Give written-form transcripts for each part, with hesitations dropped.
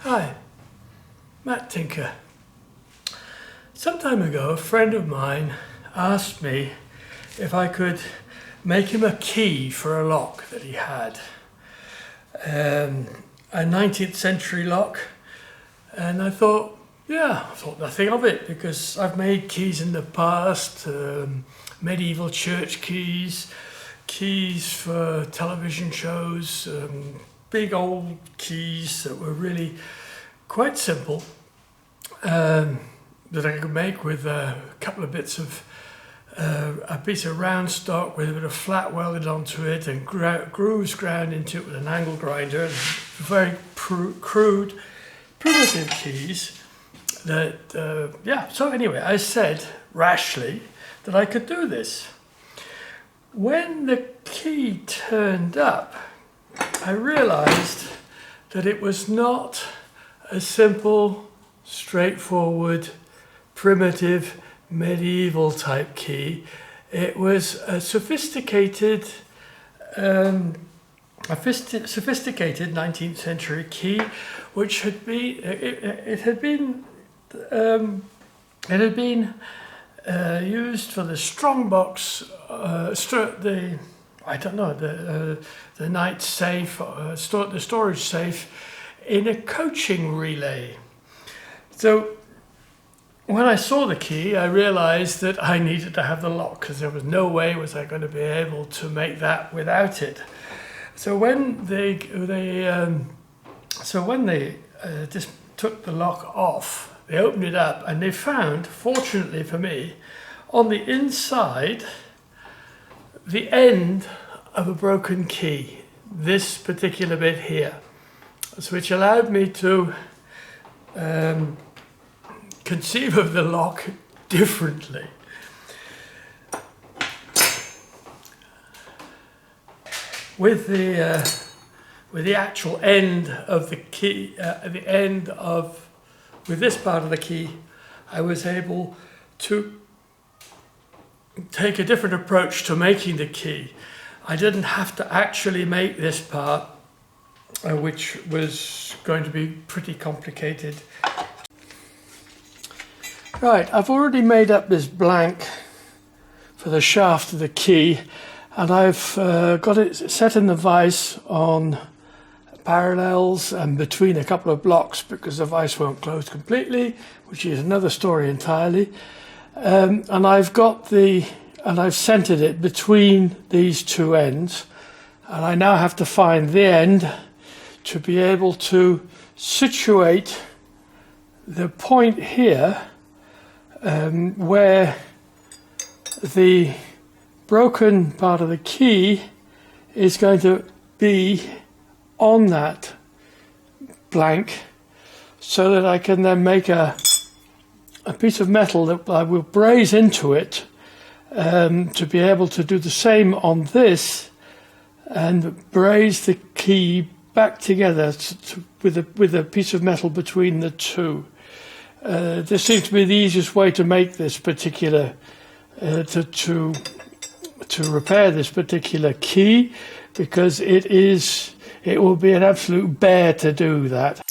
Hi, Matt Tinker. Some time ago, a friend of mine asked me if I could make him a key for a lock that he had. A 19th century lock. And I thought nothing of it because I've made keys in the past, medieval church keys, keys for television shows, big old keys that were really quite simple, that I could make with a couple of bits of a piece of round stock with a bit of flat welded onto it and grooves ground into it with an angle grinder, and very crude, primitive keys. So anyway, I said rashly that I could do this. When the key turned up, I realized that it was not a simple, straightforward, primitive, medieval type key. It was a sophisticated 19th century key, which had been used for the strongbox, the night safe, the storage safe in a coaching relay. So when I saw the key, I realized that I needed to have the lock because there was no way was I going to be able to make that without it. So when they just took the lock off, they opened it up and they found, fortunately for me, on the inside, the end of a broken key, this particular bit here, which allowed me to conceive of the lock differently. With the actual end of the key, with this part of the key, I was able to take a different approach to making the key. I didn't have to actually make this part, which was going to be pretty complicated. Right, I've already made up this blank for the shaft of the key, and I've got it set in the vise on parallels and between a couple of blocks because the vise won't close completely, which is another story entirely. And I've centered it between these two ends, and I now have to find the end to be able to situate the point here where the broken part of the key is going to be on that blank, so that I can then make a piece of metal that I will braze into it to be able to do the same on this and braze the key back together with a piece of metal between the two. This seems to be the easiest way to make this particular, to repair this particular key, because it will be an absolute bear to do that.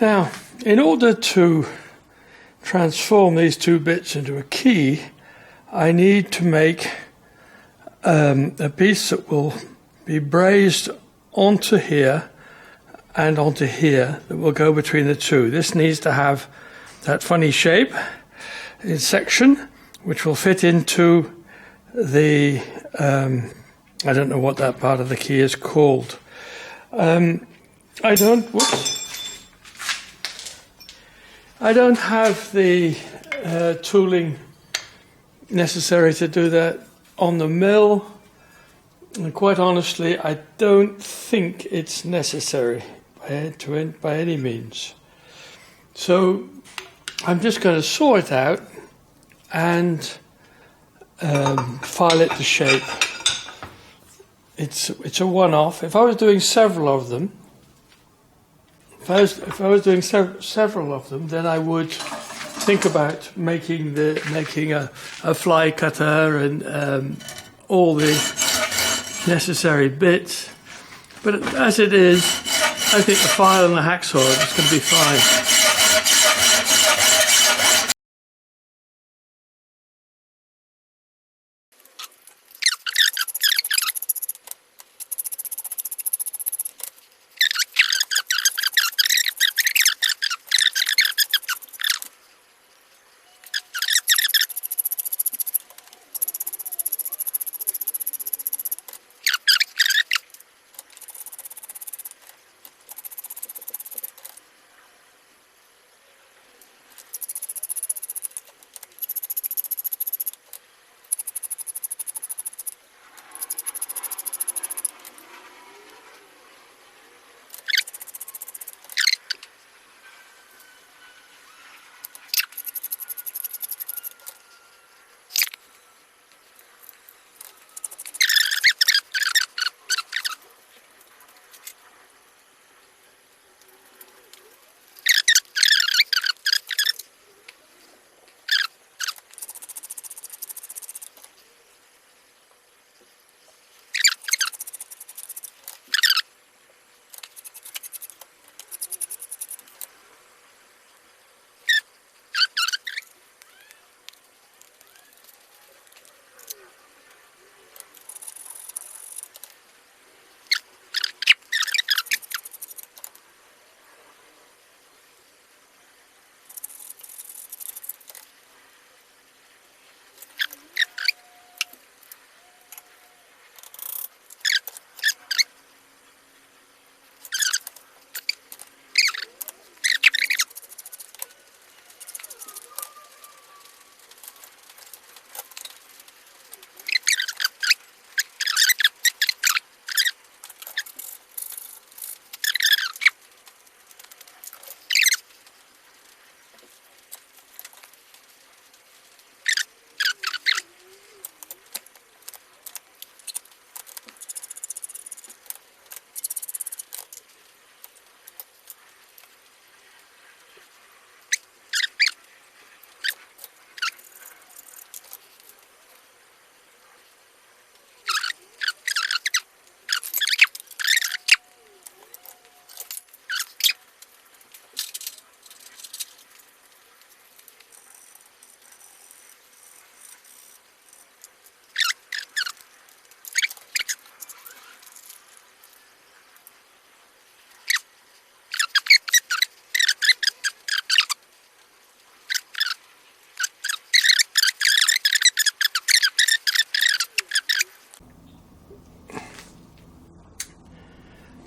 Now, in order to transform these two bits into a key, I need to make a piece that will be brazed onto here and onto here that will go between the two. This needs to have that funny shape in section which will fit into the I don't know what that part of the key is called. I don't have the tooling necessary to do that on the mill, and quite honestly I don't think it's necessary by any means. So I'm just going to saw it out and file it to shape. It's a one-off. If I was doing several of them, then I would think about making a fly cutter and all the necessary bits. But as it is, I think the file and the hacksaw is going to be fine.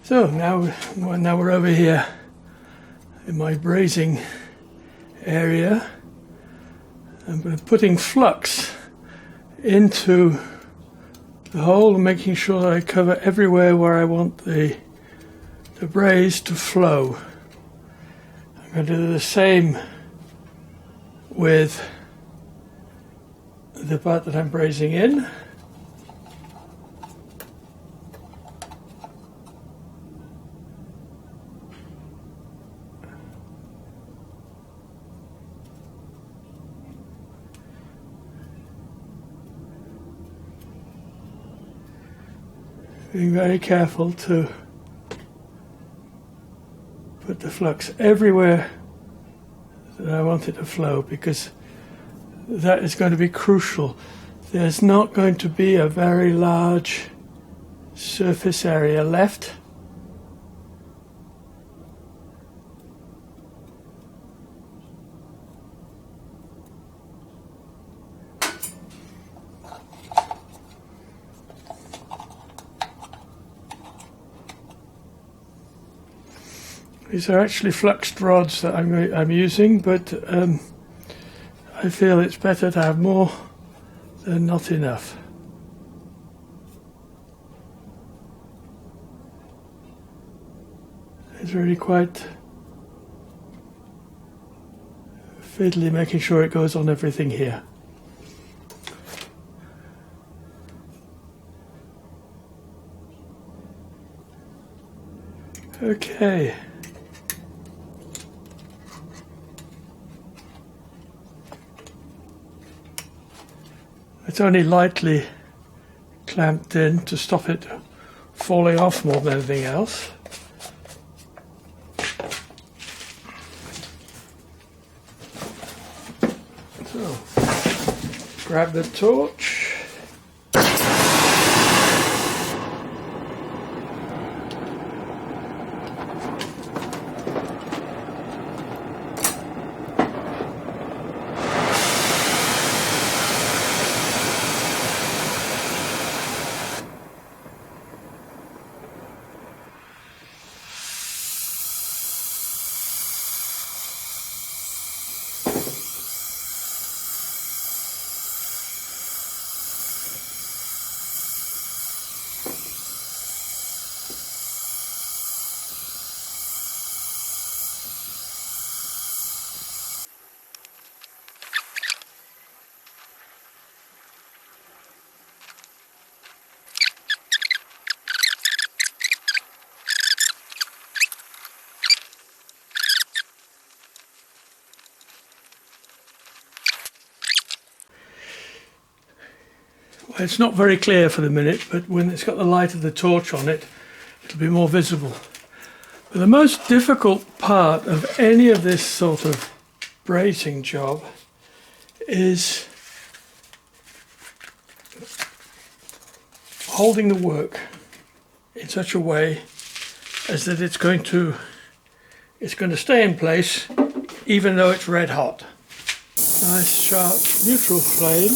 So now we're over here in my brazing area. I'm putting flux into the hole and making sure that I cover everywhere where I want the braze to flow. I'm going to do the same with the part that I'm brazing in. Being very careful to put the flux everywhere that I want it to flow, because that is going to be crucial. There's not going to be a very large surface area left. These are actually fluxed rods that I'm using, but I feel it's better to have more than not enough. It's really quite fiddly making sure it goes on everything here. Okay. It's only lightly clamped in to stop it falling off more than anything else. So, grab the torch. It's not very clear for the minute, but when it's got the light of the torch on it, it'll be more visible. But the most difficult part of any of this sort of brazing job is holding the work in such a way as that it's going to stay in place even though it's red hot. Nice sharp neutral flame.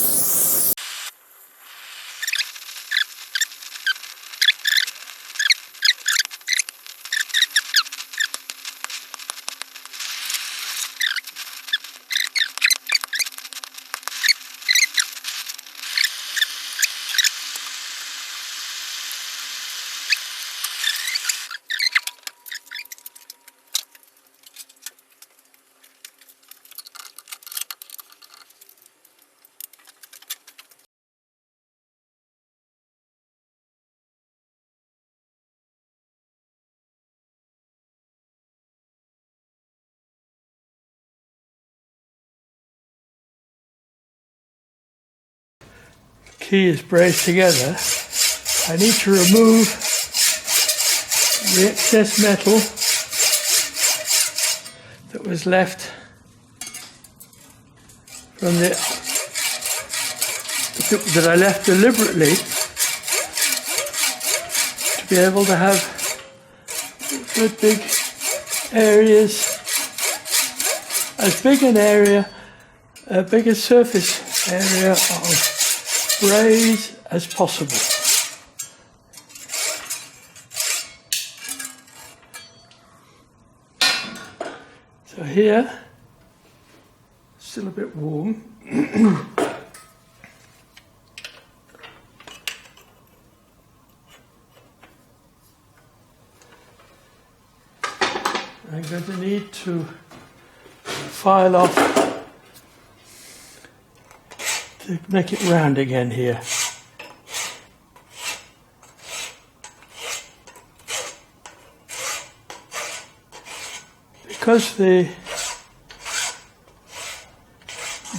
Key is braced together. I need to remove the excess metal that was left from that I left deliberately to be able to have good big areas, as big an area, a bigger surface area of braze as possible. So here, still a bit warm. I'm going to need to file off to make it round again here. Because the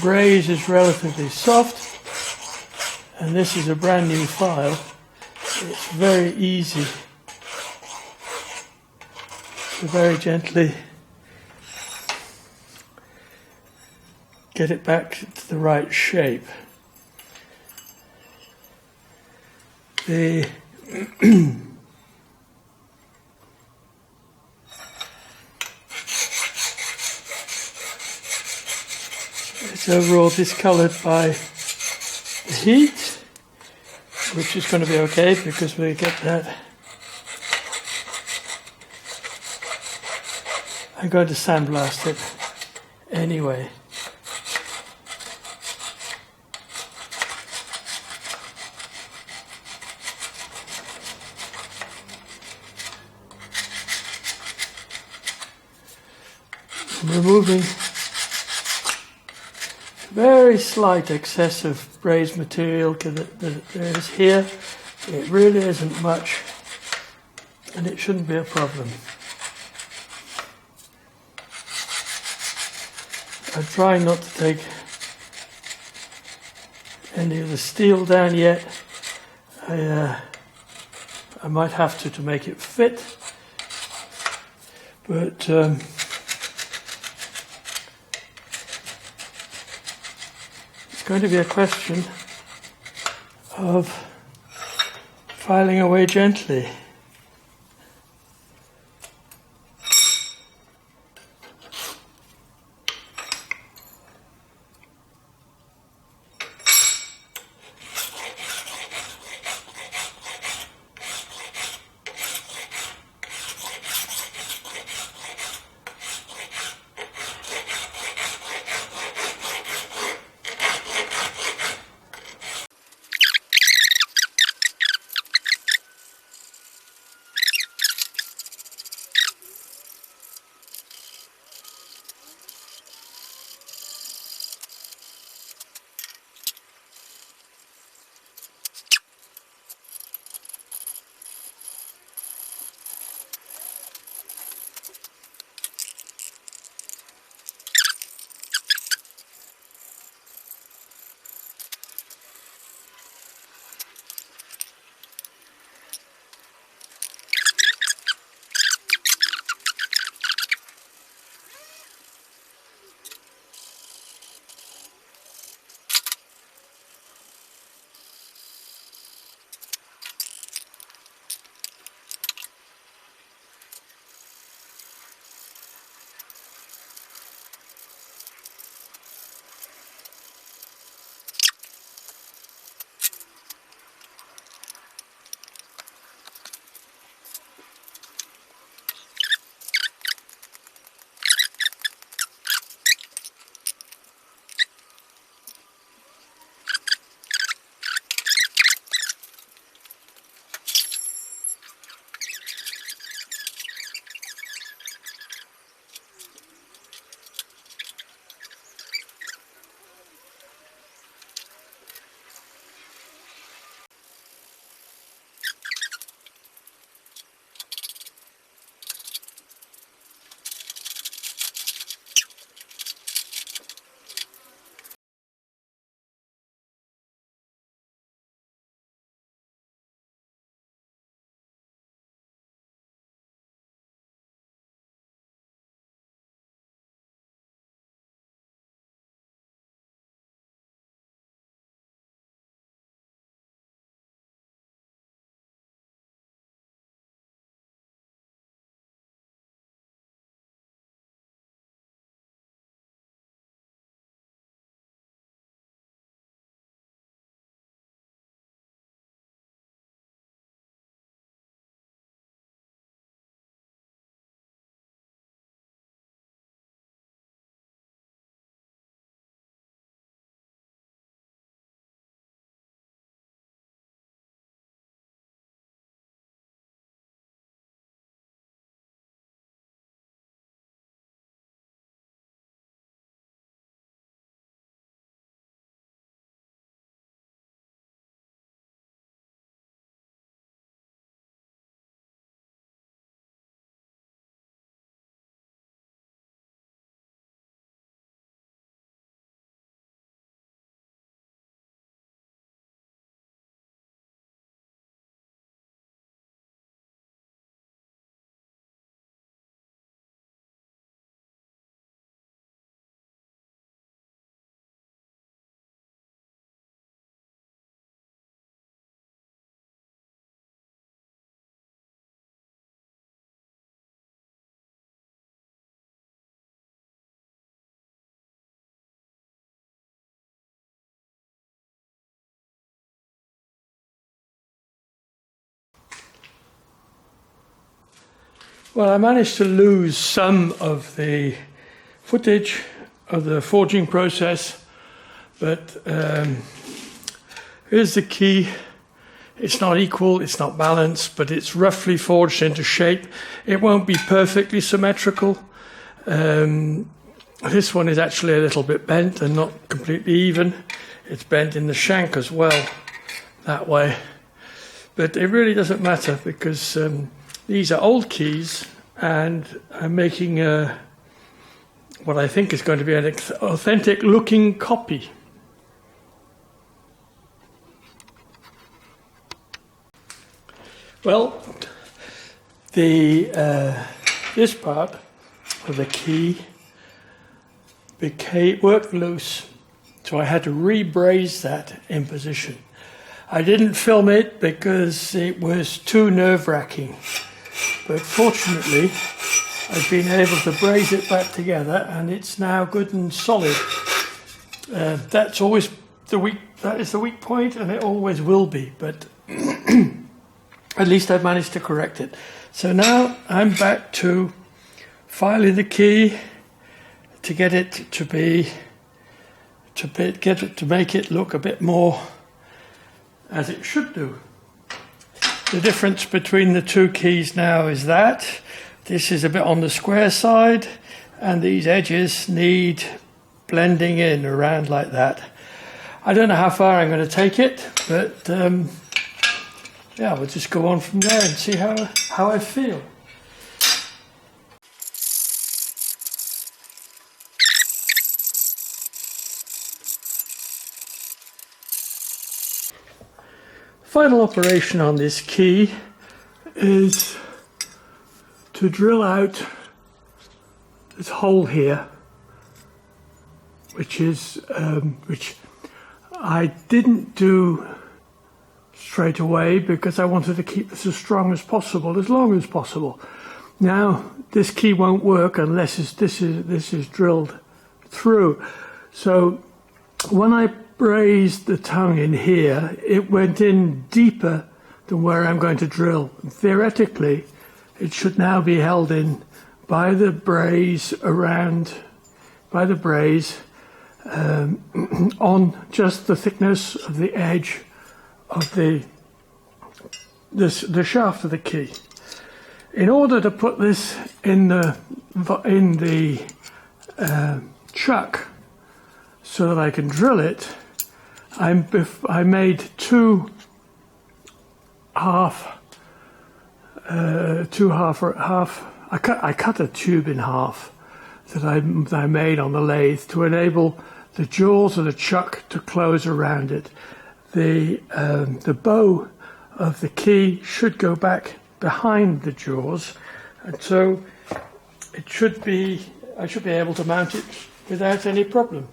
braze is relatively soft and this is a brand new file, it's very easy to very gently get it back to the right shape. The it's overall discolored by the heat, which is going to be okay because we get that. I'm going to sandblast it anyway. I'm removing very slight excess of braze material that there is here. It really isn't much, and it shouldn't be a problem. I'm trying not to take any of the steel down yet. I might have to make it fit, but it's going to be a question of filing away gently. Well, I managed to lose some of the footage of the forging process, but here's the key. It's not equal, it's not balanced, but it's roughly forged into shape. It won't be perfectly symmetrical. This one is actually a little bit bent and not completely even. It's bent in the shank as well, that way. But it really doesn't matter because these are old keys, and I'm making what I think is going to be an authentic looking copy. Well, this part of the key worked loose, so I had to re-braze that in position. I didn't film it because it was too nerve-wracking, but fortunately I've been able to braze it back together, and it's now good and solid. That's always that is the weak point, and it always will be, but at least I've managed to correct it. So now I'm back to filing the key to get it to make it look a bit more as it should do. The difference between the two keys now is that this is a bit on the square side, and these edges need blending in around like that. I don't know how far I'm going to take it, but yeah, we'll just go on from there and see how I feel. Final operation on this key is to drill out this hole here, which I didn't do straight away because I wanted to keep this as strong as possible, as long as possible. Now this key won't work unless this is drilled through. So when I brazed the tongue in here, it went in deeper than where I'm going to drill. Theoretically, it should now be held in by the braze on just the thickness of the edge of the shaft of the key. In order to put this in the chuck so that I can drill it, I made two half. I cut a tube in half that I made on the lathe to enable the jaws of the chuck to close around it. The bow of the key should go back behind the jaws, and so I should be able to mount it without any problem.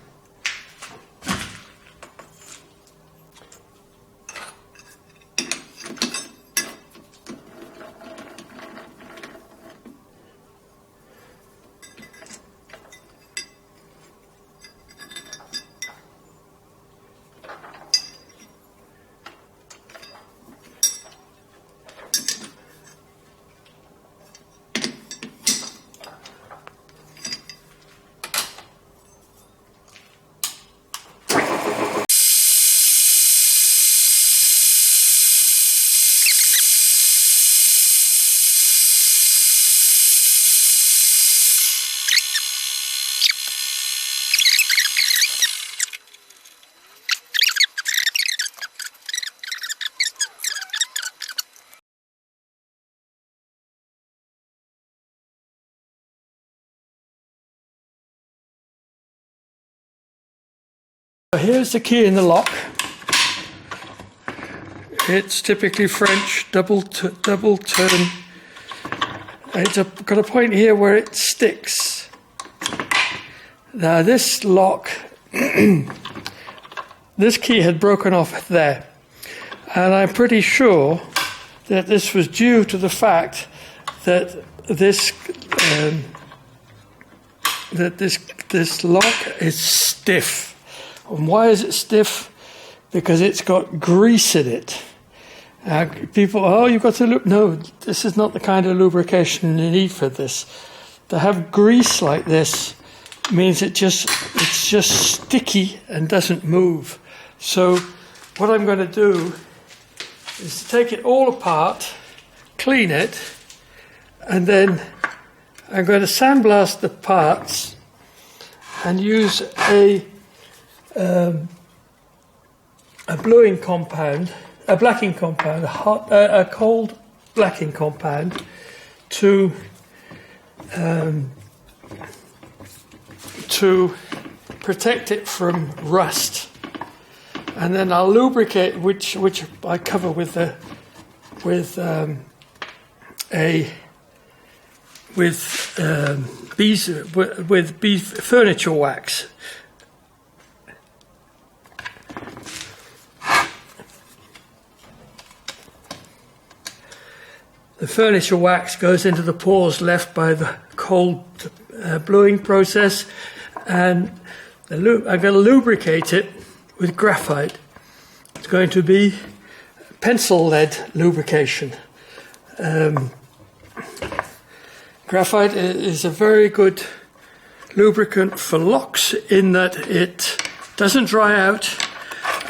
Here's the key in the lock. It's typically French, double turn. It's got a point here where it sticks. Now this lock, this key had broken off there, and I'm pretty sure that this was due to the fact that this lock is stiff. And why is it stiff? Because it's got grease in it. People, oh, you've got to no, this is not the kind of lubrication you need for this. To have grease like this means it's just sticky and doesn't move. So what I'm going to do is to take it all apart, clean it, and then I'm going to sandblast the parts and use a bluing compound, a blacking compound, a cold blacking compound to protect it from rust. And then I'll lubricate, which I cover with bees furniture wax. The furniture wax goes into the pores left by the cold bluing process, and I'm going to lubricate it with graphite. It's going to be pencil lead lubrication. Graphite is a very good lubricant for locks in that it doesn't dry out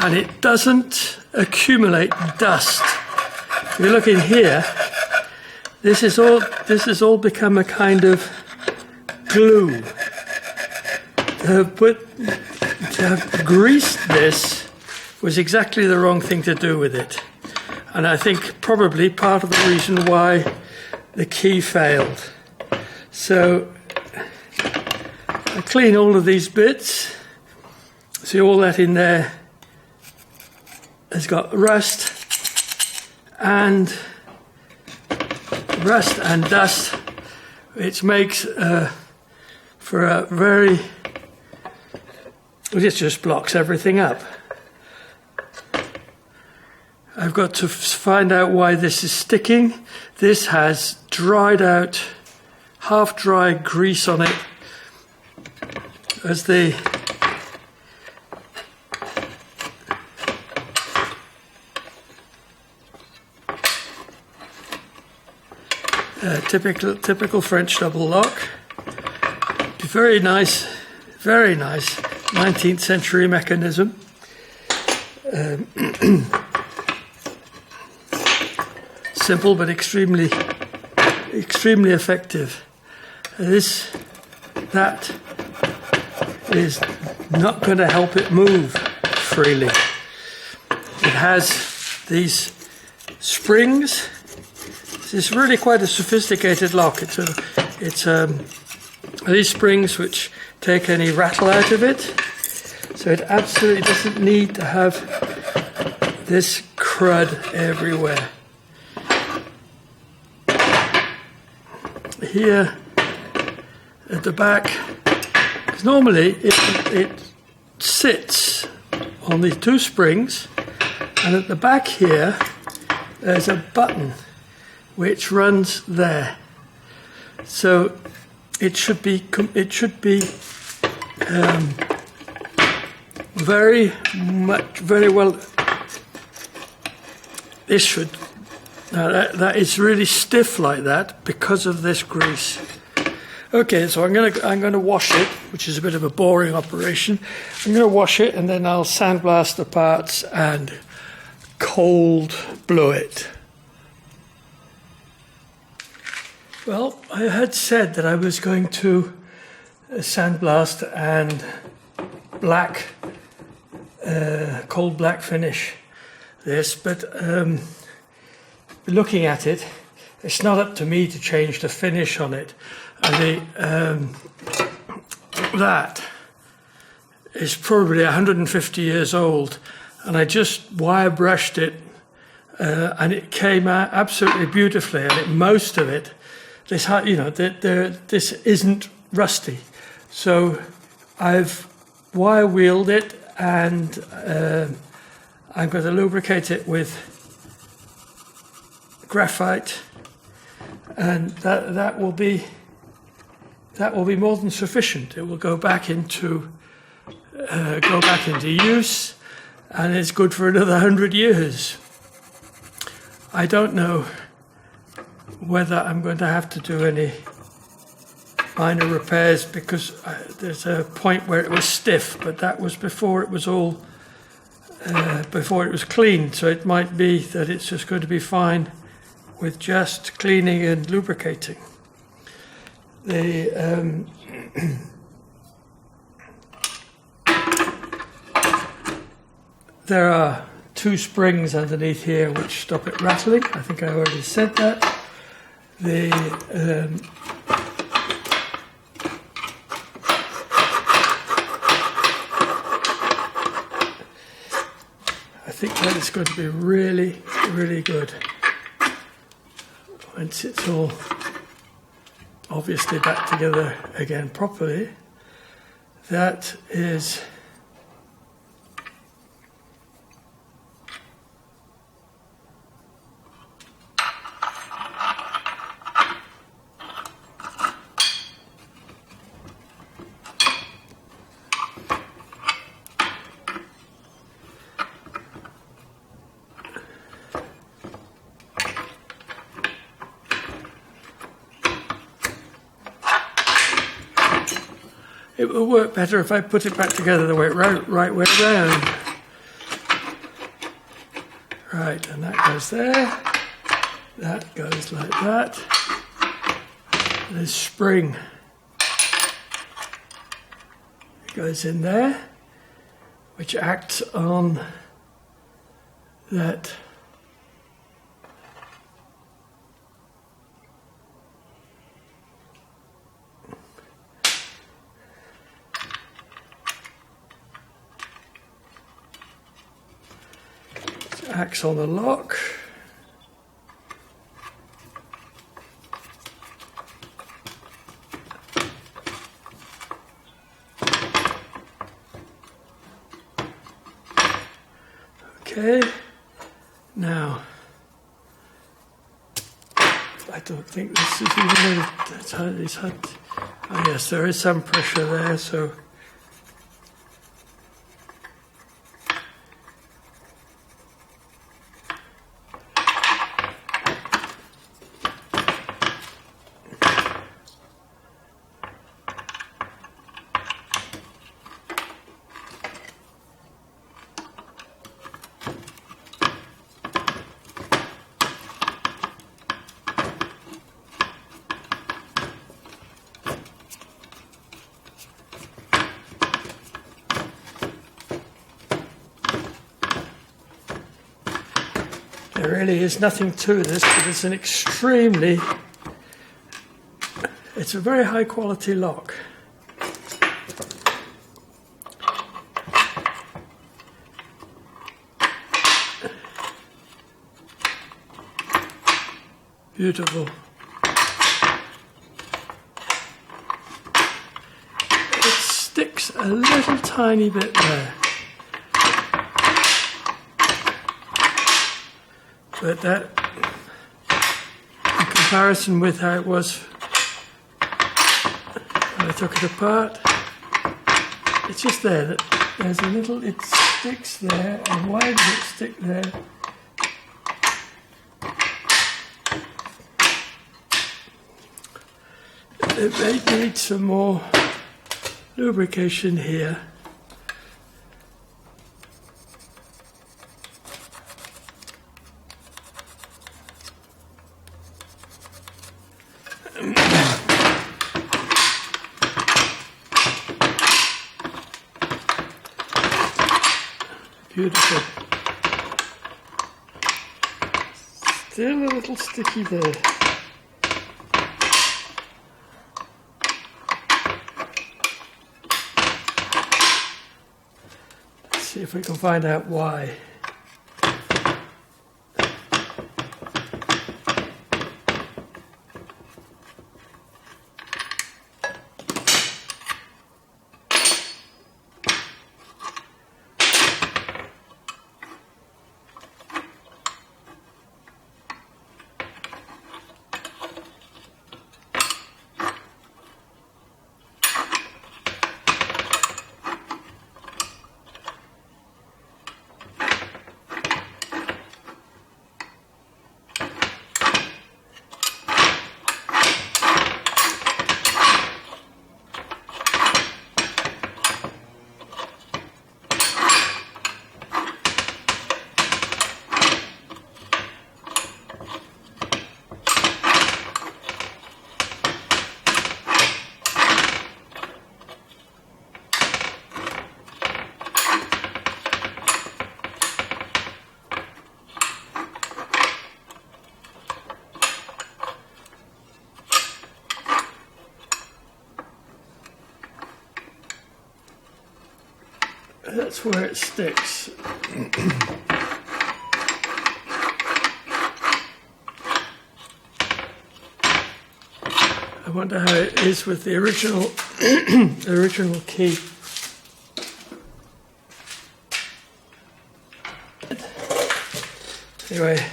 and it doesn't accumulate dust. If you look in here, this has all become a kind of glue. To have greased this was exactly the wrong thing to do with it. And I think probably part of the reason why the key failed. So I clean all of these bits. See, all that in there has got rust and dust, which makes for a very, well, it just blocks everything up. I've got to find out why this is sticking. This has dried out, half-dry grease on it as the typical French double lock. Very nice 19th century mechanism. Simple but extremely effective. That is not going to help it move freely. It has these springs. It's really quite a sophisticated lock. It's these springs which take any rattle out of it. So it absolutely doesn't need to have this crud everywhere. Here at the back, because normally it sits on these two springs, and at the back here there's a button which runs there. So it should be very well. This should. Now that is really stiff like that because of this grease. Okay, so I'm going to wash it, which is a bit of a boring operation. I'm going to wash it and then I'll sandblast the parts and cold blow it. Well, I had said that I was going to sandblast and cold black finish this, but looking at it, it's not up to me to change the finish on it. And that is probably 150 years old, and I just wire brushed it, and it came out absolutely beautifully. And most of it, this isn't rusty. So I've wire wheeled it, and I'm going to lubricate it with graphite, and that will be more than sufficient. It will go back into use, and it's good for another 100 years. I don't know whether I'm going to have to do any minor repairs, because there's a point where it was stiff, but that was before it was all before it was cleaned, so it might be that it's just going to be fine with just cleaning and lubricating. The there are 2 springs underneath here which stop it rattling. I think I already said that. I think that is going to be really, really good once it's all obviously back together again properly. That is it will work better if I put it back together the way right way around. Right, and that goes there. That goes like that. There's spring. It goes in there, which acts on that acts on the lock. Okay, now I don't think this is even it's had, oh yes, there is some pressure there, so there really is nothing to this, but it's it's a very high quality lock. Beautiful. It sticks a little tiny bit there. But that, in comparison with how it was when I took it apart, it's just there. That there's a little, it sticks there, and why does it stick there? It may need some more lubrication here. Beautiful. Still a little sticky there. Let's see if we can find out why. That's where it sticks. I wonder how it is with the original, the original key. Anyway.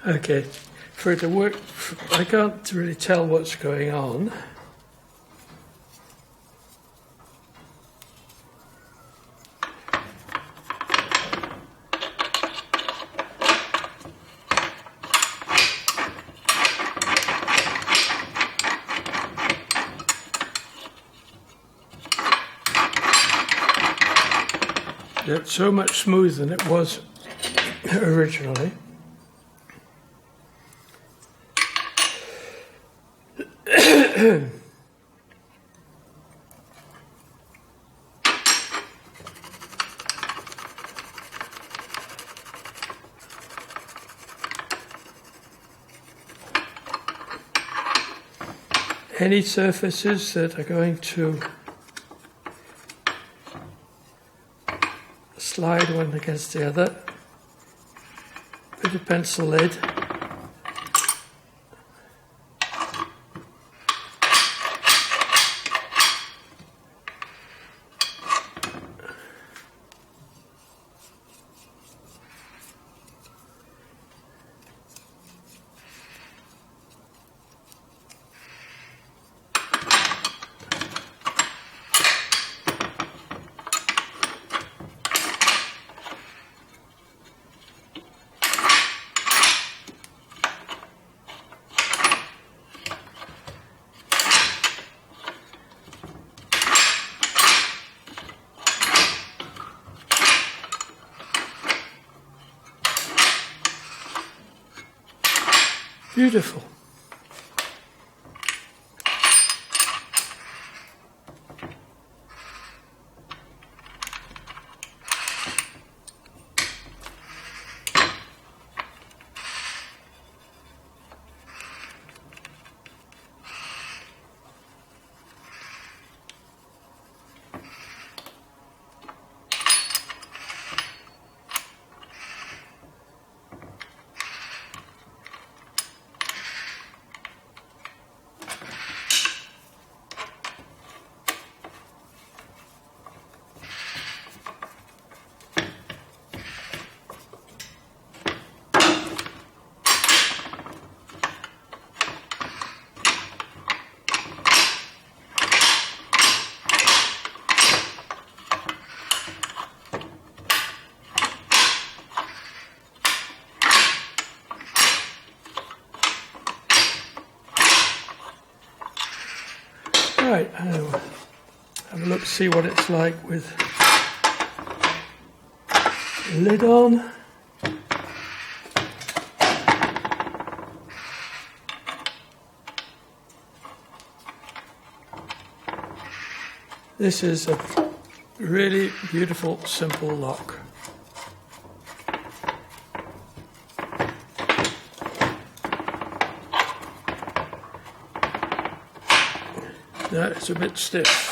Okay, for it to work, I can't really tell what's going on. It's so much smoother than it was originally. Any surfaces that are going to slide one against the other, with a pencil lid. Beautiful. Right, I'll have a look, see what it's like with the lid on. This is a really beautiful, simple lock. That is a bit stiff.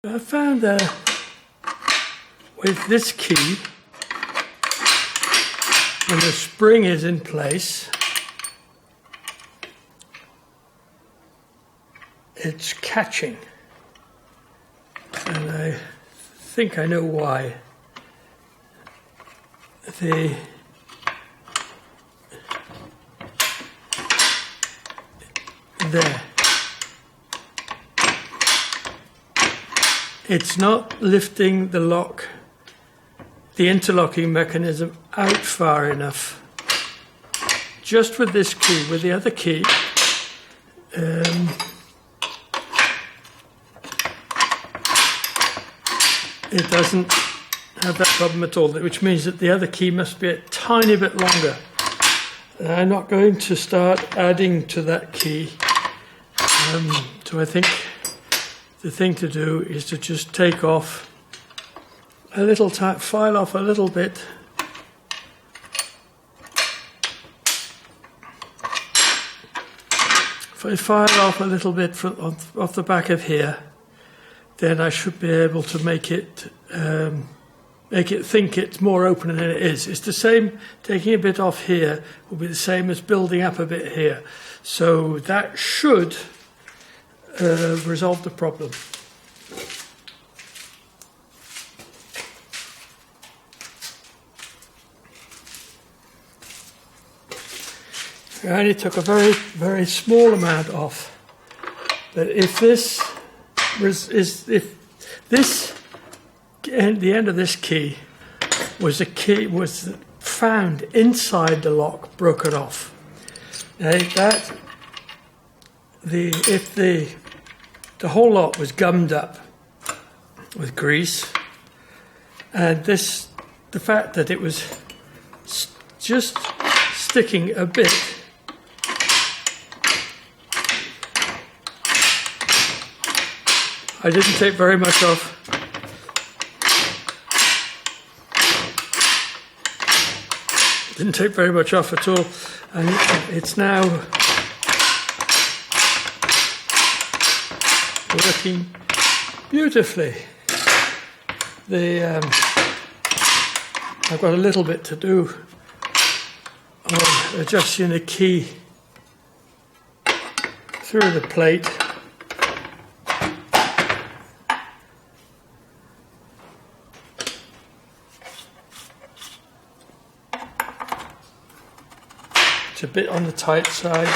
I found that with this key, when the spring is in place, it's catching. And I think I know why. There. It's not lifting the lock, the interlocking mechanism out far enough. Just with this key, with the other key, it doesn't have that problem at all, which means that the other key must be a tiny bit longer. I'm not going to start adding to that key. So I think the thing to do is to just take off a little, file off a little bit. If I file off a little bit off the back of here, then I should be able to make it think it's more open than it is. It's the same, taking a bit off here will be the same as building up a bit here. So that should resolve the problem. I only took a very, very small amount off. But if this the end of this key was found inside the lock, broken off. If the whole lot was gummed up with grease, and the fact that it was just sticking a bit, I didn't take very much off. Didn't take very much off at all, and it's now working beautifully. I've got a little bit to do on adjusting the key through the plate. It's a bit on the tight side.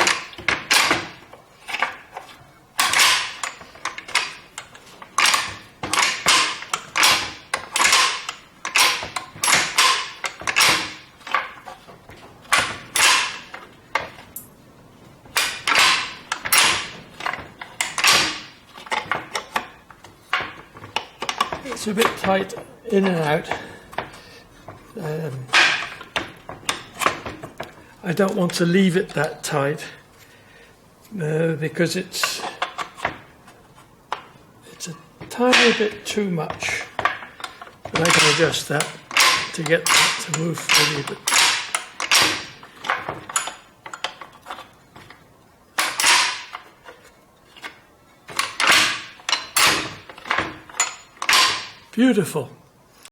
It's a bit tight in and out. I don't want to leave it that tight because it's a tiny bit too much. But I can adjust that to get that to move freely. Beautiful.